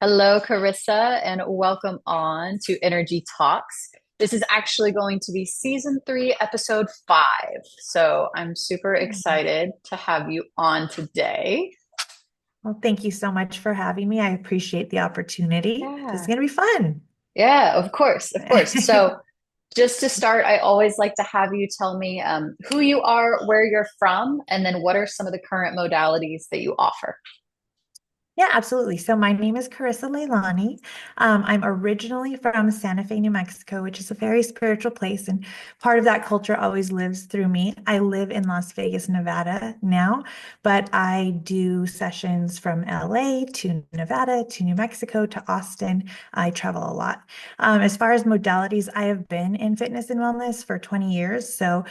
Hello, Carissa, and welcome on to Energy Talks. This is actually going to be season three, episode five. So I'm super Mhm. excited to have you on today. Well, thank you so much for having me. I appreciate the opportunity. This is Yeah. going to be fun. Yeah, of course, of course. So just to start, I always like to have you tell me who you are, where you're from, and then what are some of the current modalities that you offer. Yeah, absolutely. So my name is Carissa Leilani. I'm originally from Santa Fe, New Mexico, which is a very spiritual place, and part of that culture always lives through me. I live in Las Vegas, Nevada now, but I do sessions from LA to Nevada to New Mexico to Austin. I travel a lot. As far as modalities, I have been in fitness and wellness for 20 years, so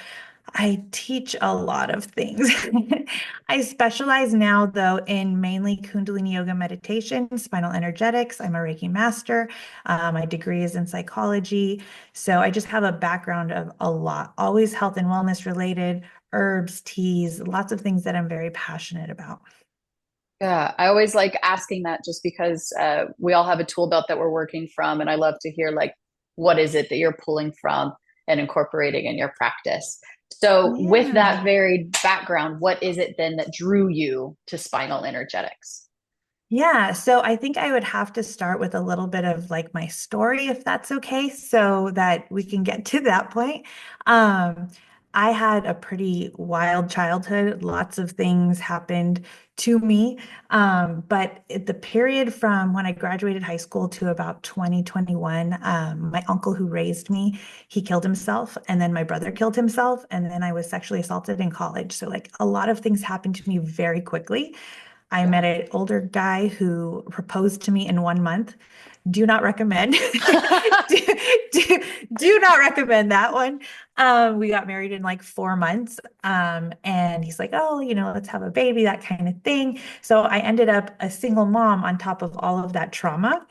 I teach a lot of things. I specialize now, though, in mainly Kundalini yoga meditation, spinal energetics. I'm a Reiki master. My degree is in psychology. So I just have a background of a lot, always health and wellness related, herbs, teas, lots of things that I'm very passionate about. Yeah, I always like asking that just because we all have a tool belt that we're working from, and I love to hear like what is it that you're pulling from and incorporating in your practice. So, with Yeah. that varied background, what is it then that drew you to spinal energetics? Yeah, so I think I would have to start with a little bit of like my story, if that's okay, so that we can get to that point. Um, I had a pretty wild childhood. Lots of things happened to me. But the period from when I graduated high school to about 2021, my uncle who raised me, he killed himself, and then my brother killed himself, and then I was sexually assaulted in college. So like a lot of things happened to me very quickly. I met an older guy who proposed to me in 1 month. Do not recommend. do, do, do not recommend that one. We got married in like 4 months. And he's like, oh, let's have a baby, that kind of thing. So I ended up a single mom on top of all of that trauma.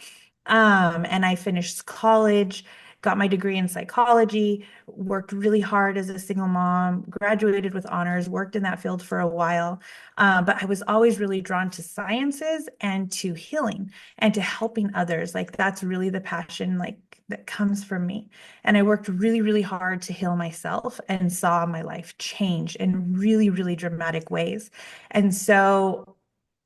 And I finished college, got my degree in psychology, worked really hard as a single mom, graduated with honors, worked in that field for a while. But I was always really drawn to sciences and to healing and to helping others. Like that's really the passion, like that comes from me. And I worked really, really hard to heal myself and saw my life change in really, really dramatic ways. And so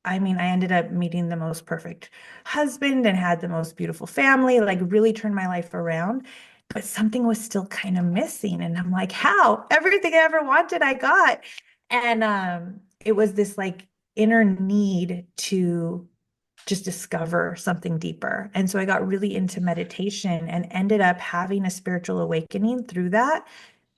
I mean, I ended up meeting the most perfect husband and had the most beautiful family, like really turned my life around. But something was still kind of missing. And I'm like, how? Everything I ever wanted, I got. And it was this like inner need to just discover something deeper. And so I got really into meditation and ended up having a spiritual awakening through that,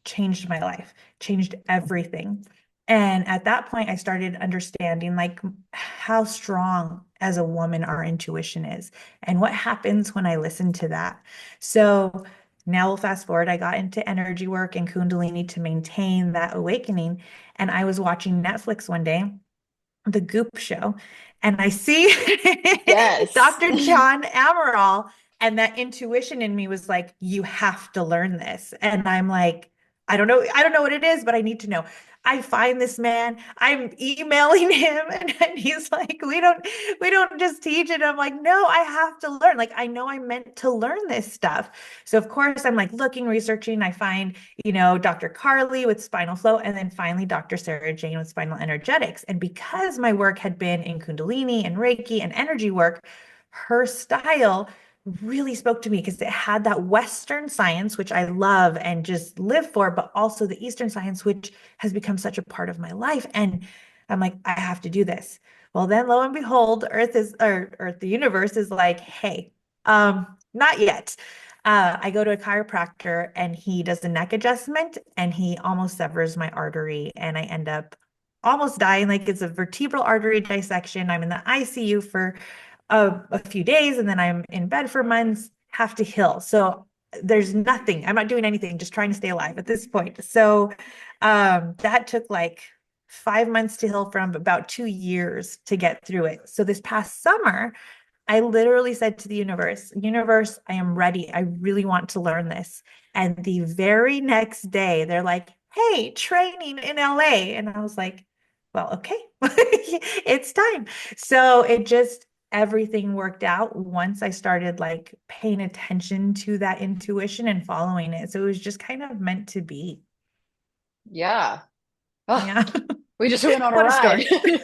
changed my life, changed everything. And at that point, I started understanding like how strong as a woman our intuition is and what happens when I listen to that. So now we'll fast forward. I got into energy work and Kundalini to maintain that awakening. And I was watching Netflix one day, The Goop Show, and I see Yes. Dr. John Amaral, and that intuition in me was like, you have to learn this. And I'm like, I don't know what it is, but I need to know. I find this man, I'm emailing him, and he's like, we don't just teach it. I'm like, no, I have to learn. Like, I know I'm meant to learn this stuff. So of course I'm like looking, researching, I find Dr. Carly with spinal flow, and then finally Dr. Sarah Jane with spinal energetics. And because my work had been in Kundalini and Reiki and energy work, her style really spoke to me because it had that Western science, which I love and just live for, but also the Eastern science, which has become such a part of my life. And I'm like, I have to do this. Well, then lo and behold, Earth, the universe is like, hey, not yet. I go to a chiropractor and he does a neck adjustment and he almost severs my artery and I end up almost dying. Like it's a vertebral artery dissection. I'm in the ICU for a few days and then I'm in bed for months, have to heal. So there's nothing. I'm not doing anything, just trying to stay alive at this point. So that took like 5 months to heal from, about 2 years to get through it. So this past summer, I literally said to the universe, I am ready. I really want to learn this. And the very next day, they're like, hey, training in LA. And I was like, well, okay, it's time. So it just everything worked out once I started like paying attention to that intuition and following it. So it was just kind of meant to be. Yeah. Oh, Yeah. we just went on a What a ride. story.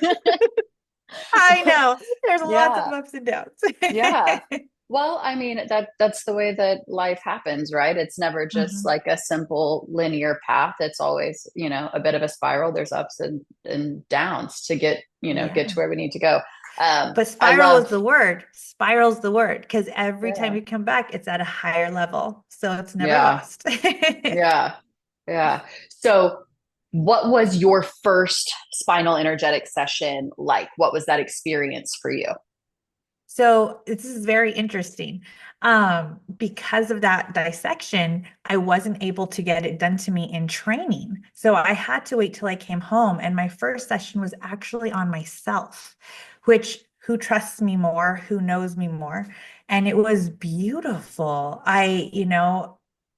I know. There's lots of Yeah. ups and downs. Yeah. Well, I mean, that's the way that life happens, right? It's never just Mhm. like a simple linear path. It's always, a bit of a spiral. There's ups and downs to get to Yeah. where we need to go. But I spiral is love, the word. Spiral's the word because every time yeah, you come back, it's at a higher level. So it's never yeah, lost. yeah, yeah. So, what was your first spinal energetic session like? What was that experience for you? So this is very interesting. Because of that dissection, I wasn't able to get it done to me in training. So I had to wait till I came home. And my first session was actually on myself, which who trusts me more, who knows me more. And it was beautiful.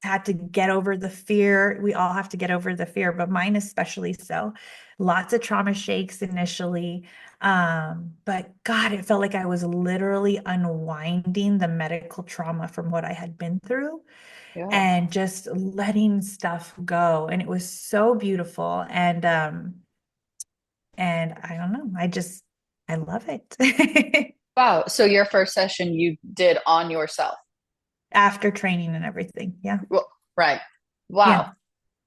Had to get over the fear. We all have to get over the fear, but mine especially so. Lots of trauma shakes initially. But God, it felt like I was literally unwinding the medical trauma from what I had been through Yeah. and just letting stuff go. And it was so beautiful. And I don't know, I love it. Wow. So your first session you did on yourself. After training and everything. Yeah. Well, right. Yeah. Wow.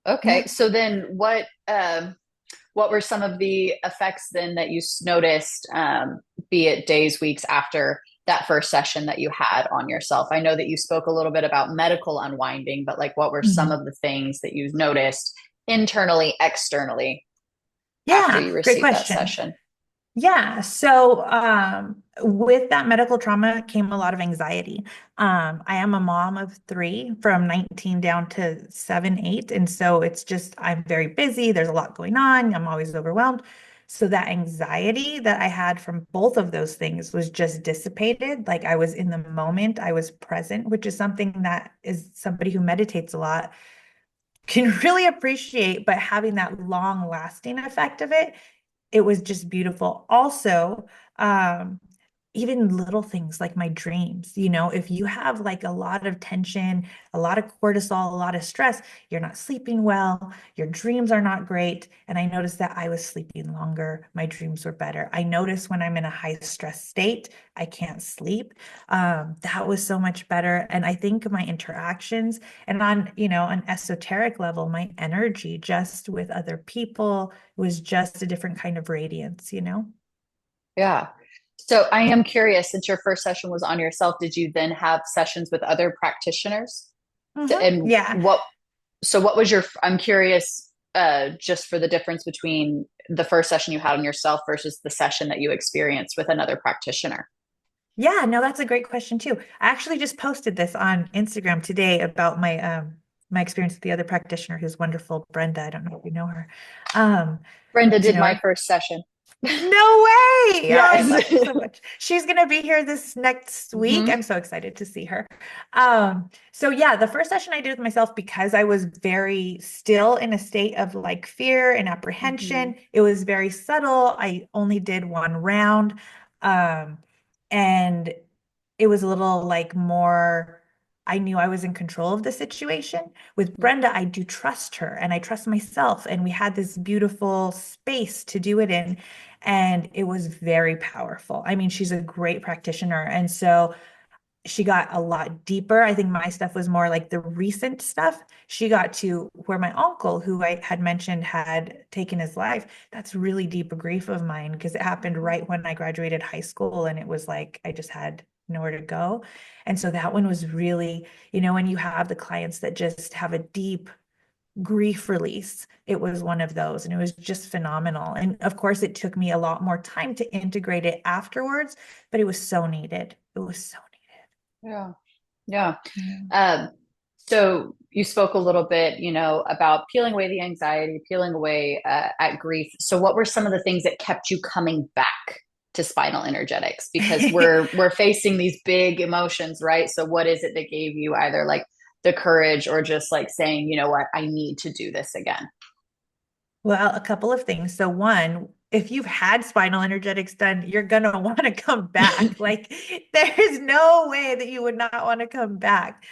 Okay. Yeah. So then what were some of the effects then that you noticed, be it days, weeks after that first session that you had on yourself? I know that you spoke a little bit about medical unwinding, but like what were some Mhm. of the things that you noticed internally, externally after Yeah. you Great received that question. session? Yeah. So, with that medical trauma came a lot of anxiety. I am a mom of three from 19 down to 7, 8. And so it's just, I'm very busy. There's a lot going on. I'm always overwhelmed. So that anxiety that I had from both of those things was just dissipated. Like I was in the moment, I was present, which is something that is somebody who meditates a lot can really appreciate, but having that long lasting effect of it was just beautiful. Also, um, even little things like my dreams, if you have like a lot of tension, a lot of cortisol, a lot of stress, you're not sleeping well, your dreams are not great. And I noticed that I was sleeping longer, my dreams were better. I notice when I'm in a high stress state, I can't sleep. That was so much better. And I think my interactions and on an esoteric level, my energy just with other people was just a different kind of radiance. Yeah. So I am curious, since your first session was on yourself, did you then have sessions with other practitioners? And Yeah. what was I'm curious, just for the difference between the first session you had on yourself versus the session that you experienced with another practitioner. Yeah, no, that's a great question too. I actually just posted this on Instagram today about my experience with the other practitioner who's wonderful, Brenda. I don't know if you know her. Um, Brenda do you did know my her? first session. No way. Oh, I love her Yes. so much. She's going to be here this next week. Hmm. I'm so excited to see her. So yeah, the first session I did with myself because I was very still in a state of like fear and Hmm. apprehension. It was very subtle. I only did one round. Um, and it was a little like more, I knew I was in control of the situation. With Brenda, I do trust her and I trust myself. And we had this beautiful space to do it in. And it was very powerful. I mean, she's a great practitioner. And so she got a lot deeper. I think my stuff was more like the recent stuff. She got to where my uncle, who I had mentioned had taken his life, that's really deep a grief of mine because it happened right when I graduated high school and it was like I just had nowhere to go. And so that one was really, when you have the clients that just have a deep grief release, it was one of those and it was just phenomenal. And of course, it took me a lot more time to integrate it afterwards, but it was so needed. It was so Yeah. Yeah. needed. Um, so you spoke a little bit, about peeling away the anxiety, peeling away at grief. So what were some of the things that kept you coming back to spinal energetics? Because Yeah. we're facing these big emotions, right? So what is it that gave you either like the courage or just like saying, you know what, I need to do this again? Well, a couple of things. So one, if you've had spinal energetics done, you're gonna want to come back. Like there's no way that you would not want to come back.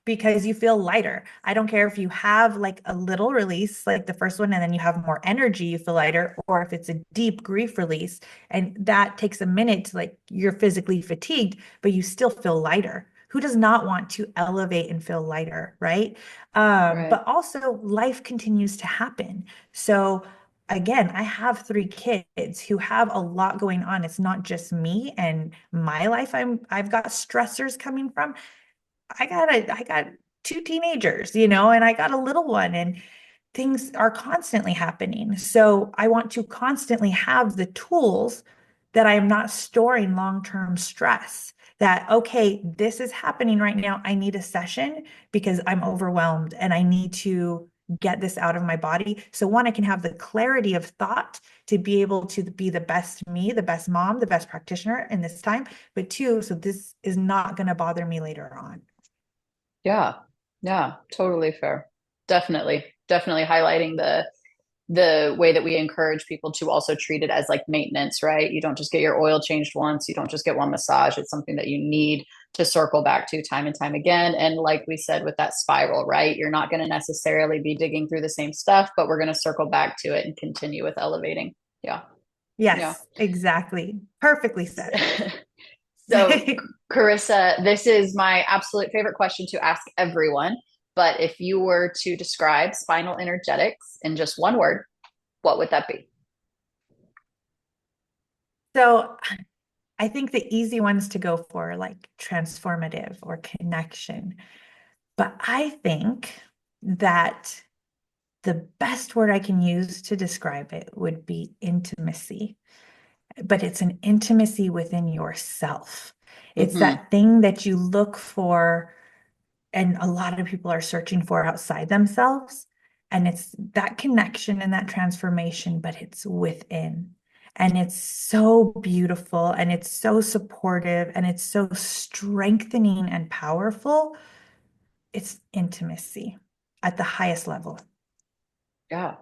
Because you feel lighter. I don't care if you have like a little release, like the first one, and then you have more energy, you feel lighter, or if it's a deep grief release and that takes a minute to like you're physically fatigued, but you still feel lighter. Who does not want to elevate and feel lighter, right? Right. But also life continues to happen. So again, I have three kids who have a lot going on. It's not just me and my life. I've got stressors coming from. I got two teenagers, and I got a little one and things are constantly happening. So I want to constantly have the tools that I am not storing long-term stress. That, okay, this is happening right now. I need a session because I'm overwhelmed and I need to get this out of my body. So one, I can have the clarity of thought to be able to be the best me, the best mom, the best practitioner in this time. But two, so this is not going to bother me later on. Yeah. Yeah, totally fair. Definitely. Definitely highlighting the way that we encourage people to also treat it as like maintenance, right? You don't just get your oil changed once, you don't just get one massage. It's something that you need to circle back to time and time again. And like we said with that spiral, right? You're not going to necessarily be digging through the same stuff, but we're going to circle back to it and continue with elevating. Yeah. Yeah. Yes, exactly. Perfectly said. So, Carissa, this is my absolute favorite question to ask everyone. But if you were to describe spinal energetics in just one word, what would that be? So I think the easy ones to go for are like transformative or connection. But I think that the best word I can use to describe it would be intimacy. But it's an intimacy within yourself. It's Hmm. that thing that you look for and a lot of people are searching for outside themselves. And it's that connection and that transformation, but it's within. And it's so beautiful and it's so supportive and it's so strengthening and powerful. It's intimacy at the highest level. Yeah.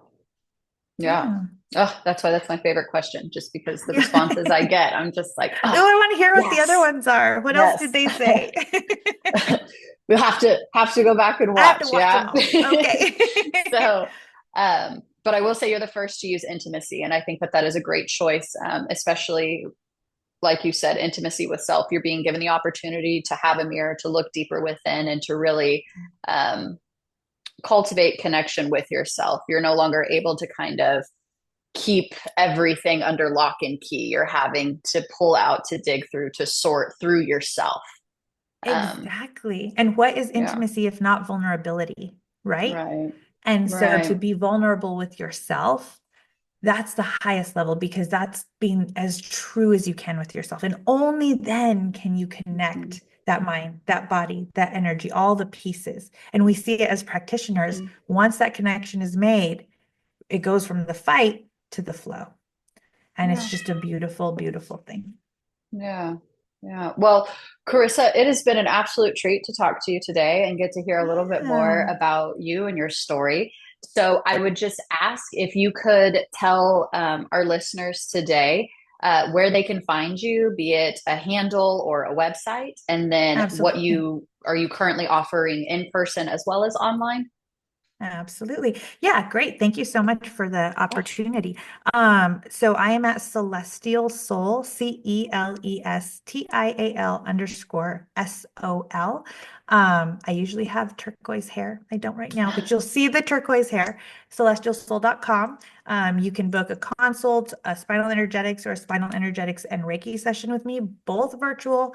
Yeah. Yeah. Oh, that's why that's my favorite question, just because the Yeah. responses I get, I'm just like, Oh, oh, I want to hear what the other yes, ones are. What else yes. did they say? We'll have to go back and I have to watch. watch Yeah. them all. Okay. So, but I will say you're the first to use intimacy, and I think that that is a great choice, especially like you said, intimacy with self. You're being given the opportunity to have a mirror, to look deeper within, and to really um, cultivate connection with yourself. You're no longer able to kind of keep everything under lock and key. You're having to pull out, to dig through, to sort through yourself. Um, Exactly. And what is yeah, intimacy if not vulnerability, right? right, And so to right. be vulnerable with yourself, that's the highest level because that's being as true as you can with yourself. And only then can you Mm-hmm. connect that mind, that body, that energy, all the pieces. And we see it as practitioners. Once that connection is made, it goes from the fight to the flow. And it's Yeah, just a beautiful, beautiful thing. yeah, yeah. Well, Carissa, it has been an absolute treat to talk to you today and get to hear a little bit more Yeah, about you and your story. So I would just ask if you could tell our listeners today where they can find you, be it a handle or a website, and then what absolutely. you are you currently offering in person as well as online? Absolutely. Yeah, great. Thank you so much for the Yeah. opportunity. So I am at Celestial Soul, CELESTIAL_SOL. I usually have turquoise hair. I don't right now, but you'll see the turquoise hair, celestialsoul.com. You can book a consult, a spinal energetics or a spinal energetics and Reiki session with me, both virtual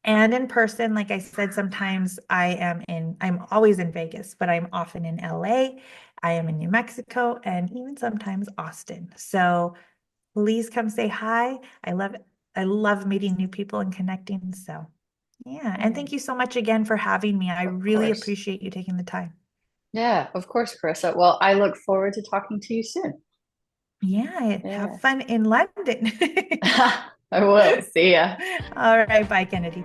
and in person. Like I said, sometimes I'm always in Vegas, but I'm often in LA. I am in New Mexico and even sometimes Austin. So please come say hi. I love meeting new people and connecting. So yeah. And Oh, thank you so much again for having me. I of really course. appreciate you taking the time. Yeah, of course, Carissa. Well, I look forward to talking to you soon. Yeah. Have Yeah. fun in London. I will. See ya. All right. Bye, Kennedy.